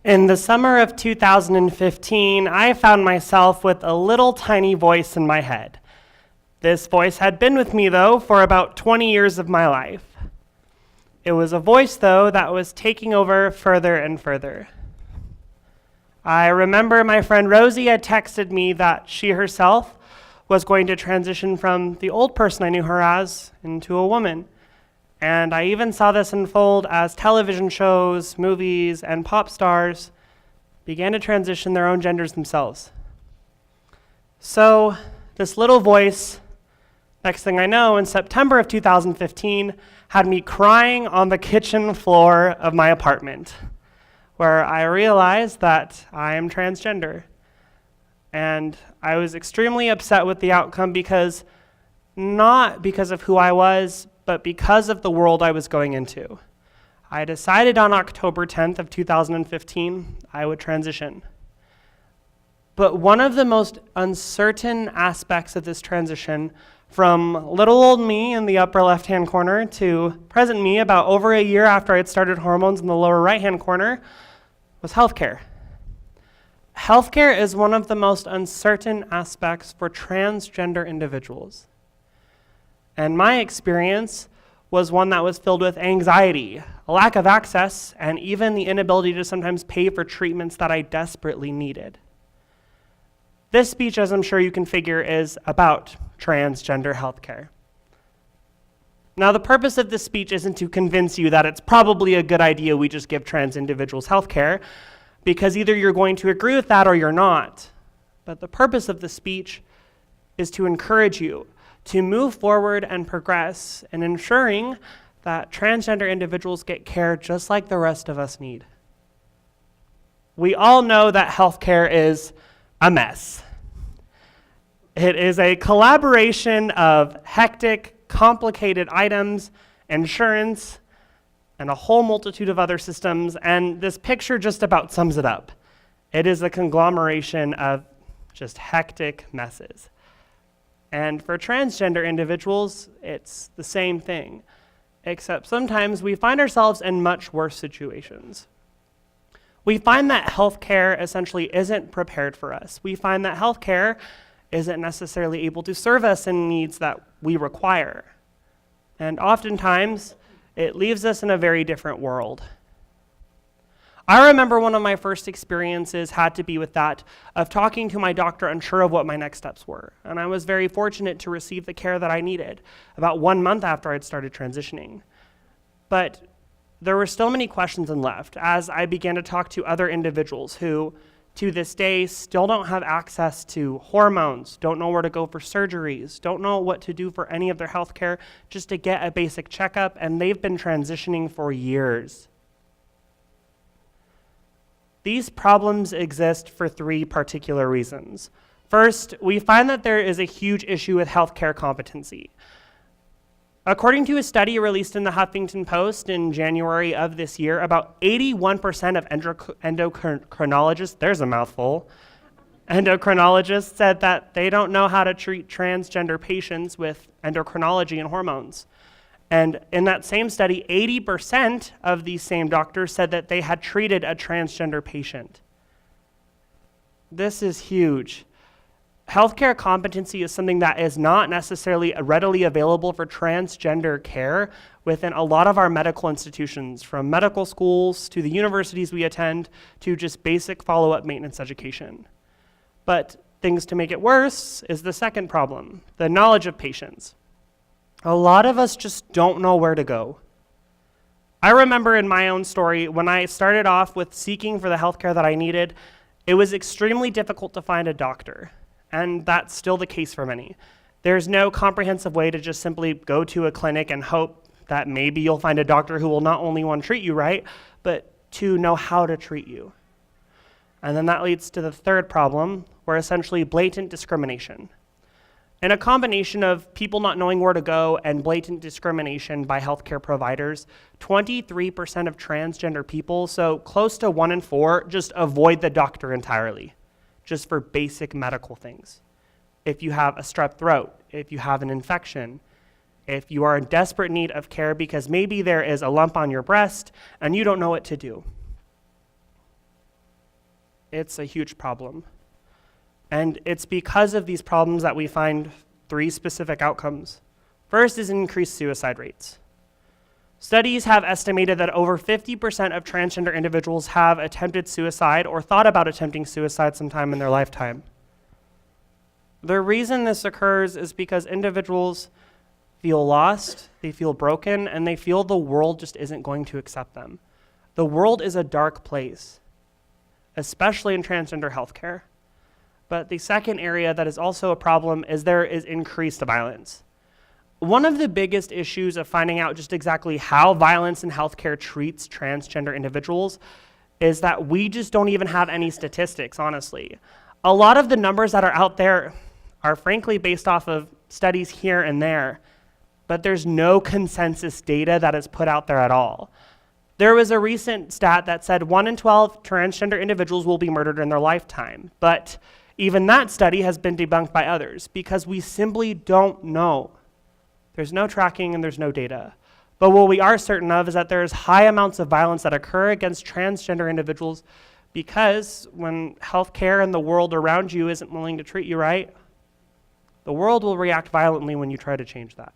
In the summer of 2015, I found myself with a little tiny voice in my head. This voice had been with me, though, for about 20 years of my life. It was a voice, though, that was taking over further and further. I remember my friend Rosie had texted me that she herself was going to transition from the old person I knew her as into a woman. And I even saw this unfold as television shows, movies, and pop stars began to transition their own genders themselves. So this little voice, next thing I know, in September of 2015, had me crying on the kitchen floor of my apartment, where I realized that I am transgender. And I was extremely upset with the outcome not because of who I was, but because of the world I was going into. I decided on October 10th of 2015 I would transition. But one of the most uncertain aspects of this transition, from little old me in the upper left-hand corner to present me about over a year after I had started hormones in the lower right-hand corner, was healthcare. Healthcare is one of the most uncertain aspects for transgender individuals. And my experience was one that was filled with anxiety, a lack of access, and even the inability to sometimes pay for treatments that I desperately needed. This speech, as I'm sure you can figure, is about transgender healthcare. Now, the purpose of this speech isn't to convince you that it's probably a good idea we just give trans individuals healthcare, because either you're going to agree with that or you're not. But the purpose of the speech is to encourage you to move forward and progress in ensuring that transgender individuals get care just like the rest of us need. We all know that healthcare is a mess. It is a collaboration of hectic, complicated items, insurance, and a whole multitude of other systems, and this picture just about sums it up. It is a conglomeration of just hectic messes. And for transgender individuals, it's the same thing, except sometimes we find ourselves in much worse situations. We find that healthcare essentially isn't prepared for us. We find that healthcare isn't necessarily able to serve us in needs that we require. And oftentimes, it leaves us in a very different world. I remember one of my first experiences had to be with that of talking to my doctor unsure of what my next steps were. And I was very fortunate to receive the care that I needed about 1 month after I'd started transitioning. But there were still many questions left as I began to talk to other individuals who, to this day, still don't have access to hormones, don't know where to go for surgeries, don't know what to do for any of their health care just to get a basic checkup, and they've been transitioning for years. These problems exist for 3 particular reasons. First, we find that there is a huge issue with healthcare competency. According to a study released in the Huffington Post in January of this year, about 81% of endocrinologists, there's a mouthful, endocrinologists said that they don't know how to treat transgender patients with endocrinology and hormones. And in that same study, 80% of these same doctors said that they had treated a transgender patient. This is huge. Healthcare competency is something that is not necessarily readily available for transgender care within a lot of our medical institutions, from medical schools to the universities we attend to just basic follow-up maintenance education. But things to make it worse is the second problem, the knowledge of patients. A lot of us just don't know where to go. I remember in my own story, when I started off with seeking for the healthcare that I needed, it was extremely difficult to find a doctor, and that's still the case for many. There's no comprehensive way to just simply go to a clinic and hope that maybe you'll find a doctor who will not only want to treat you right, but to know how to treat you. And then that leads to the third problem, where essentially blatant discrimination. In a combination of people not knowing where to go and blatant discrimination by healthcare providers, 23% of transgender people, so close to 1 in 4, just avoid the doctor entirely, just for basic medical things. If you have a strep throat, if you have an infection, if you are in desperate need of care because maybe there is a lump on your breast and you don't know what to do. it's a huge problem. And it's because of these problems that we find 3 specific outcomes. First is increased suicide rates. Studies have estimated that over 50% of transgender individuals have attempted suicide or thought about attempting suicide sometime in their lifetime. The reason this occurs is because individuals feel lost, they feel broken, and they feel the world just isn't going to accept them. The world is a dark place, especially in transgender healthcare. But the second area that is also a problem is there is increased violence. One of the biggest issues of finding out just exactly how violence in healthcare treats transgender individuals is that we just don't even have any statistics, honestly. A lot of the numbers that are out there are frankly based off of studies here and there, but there's no consensus data that is put out there at all. There was a recent stat that said 1 in 12 transgender individuals will be murdered in their lifetime, but even that study has been debunked by others because we simply don't know. There's no tracking and there's no data. But what we are certain of is that there's high amounts of violence that occur against transgender individuals because when healthcare and the world around you isn't willing to treat you right, the world will react violently when you try to change that.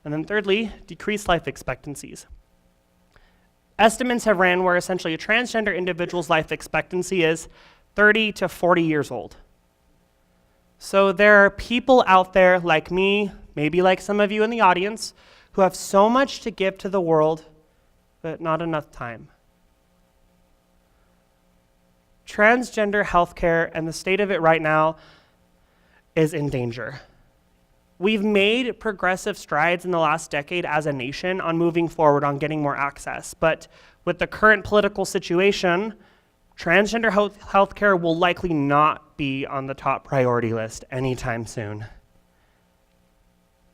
And then thirdly, decreased life expectancies. Estimates have ran where essentially a transgender individual's life expectancy is 30 to 40 years old. So there are people out there like me, maybe like some of you in the audience, who have so much to give to the world, but not enough time. Transgender healthcare and the state of it right now is in danger. We've made progressive strides in the last decade as a nation on moving forward on getting more access, but with the current political situation, transgender healthcare will likely not be on the top priority list anytime soon.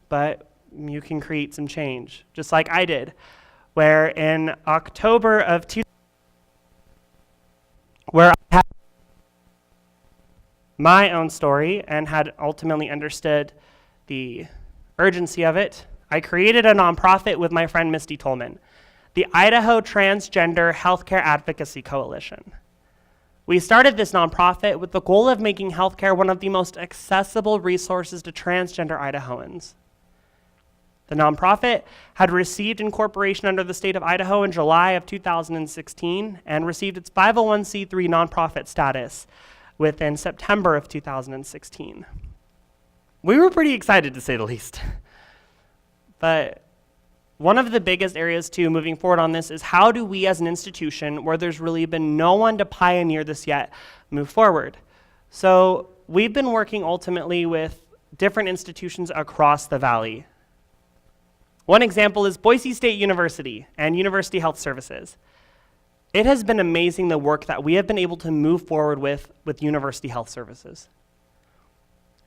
But you can create some change, just like I did, where in October of where I had my own story and had ultimately understood the urgency of it, I created a nonprofit with my friend Misty Tolman, the Idaho Transgender Healthcare Advocacy Coalition. We started this nonprofit with the goal of making healthcare one of the most accessible resources to transgender Idahoans. The nonprofit had received incorporation under the state of Idaho in July of 2016 and received its 501c3 nonprofit status within September of 2016. We were pretty excited, to say the least. But one of the biggest areas too moving forward on this is how do we as an institution, where there's really been no one to pioneer this yet, move forward? So we've been working ultimately with different institutions across the valley. One example is Boise State University and University Health Services. It has been amazing the work that we have been able to move forward with University Health Services.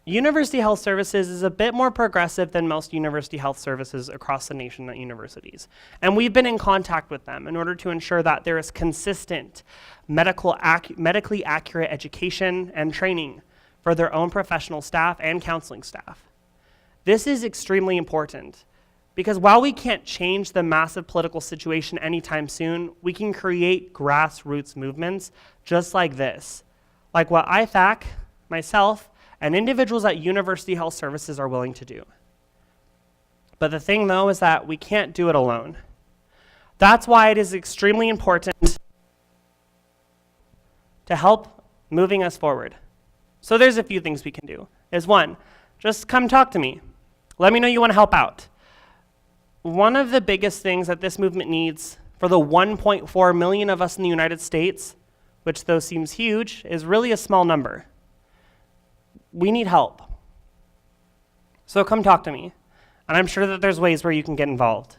University Health Services is a bit more progressive than most university health services across the nation at universities. And we've been in contact with them in order to ensure that there is consistent medically accurate education and training for their own professional staff and counseling staff. This is extremely important because while we can't change the massive political situation anytime soon, we can create grassroots movements just like this, like what IFAC, myself, and individuals at University Health Services are willing to do. But the thing though is that we can't do it alone. That's why it is extremely important to help moving us forward. So there's a few things we can do. Is one, just come talk to me. Let me know you want to help out. One of the biggest things that this movement needs for the 1.4 million of us in the United States, which though seems huge, is really a small number. We need help. So come talk to me. And I'm sure that there's ways where you can get involved.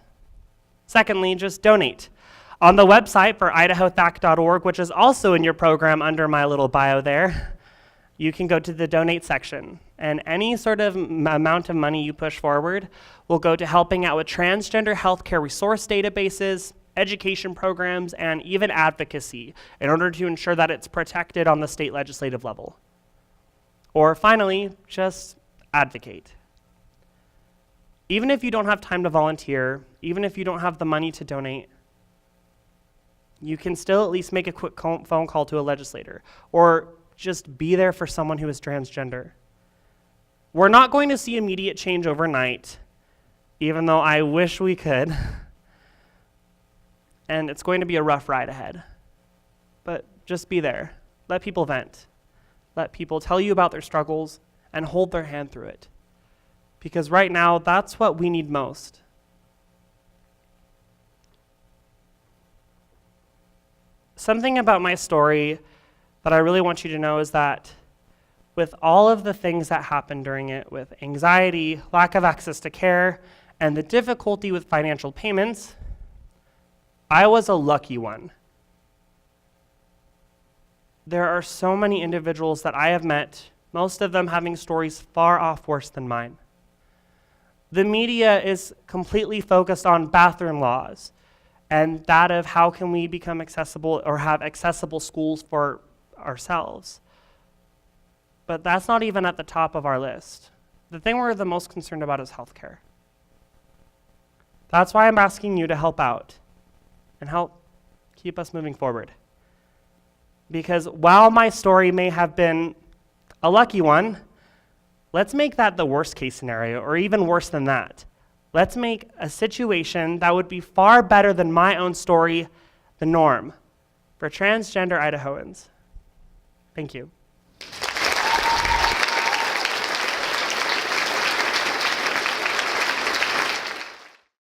Secondly, just donate. On the website for idahothac.org, which is also in your program under my little bio there, you can go to the donate section. And any sort of amount of money you push forward will go to helping out with transgender healthcare resource databases, education programs, and even advocacy in order to ensure that it's protected on the state legislative level. Or finally, just advocate. Even if you don't have time to volunteer, even if you don't have the money to donate, you can still at least make a quick phone call to a legislator, or just be there for someone who is transgender. We're not going to see immediate change overnight, even though I wish we could. And it's going to be a rough ride ahead. But just be there. Let people vent. Let people tell you about their struggles and hold their hand through it. Because right now, that's what we need most. Something about my story that I really want you to know is that with all of the things that happened during it, with anxiety, lack of access to care, and the difficulty with financial payments, I was a lucky one. There are so many individuals that I have met, most of them having stories far off worse than mine. The media is completely focused on bathroom laws and that of how can we become accessible or have accessible schools for ourselves. But that's not even at the top of our list. The thing we're the most concerned about is healthcare. That's why I'm asking you to help out and help keep us moving forward. Because while my story may have been a lucky one, let's make that the worst case scenario, or even worse than that. Let's make a situation that would be far better than my own story the norm for transgender Idahoans. Thank you.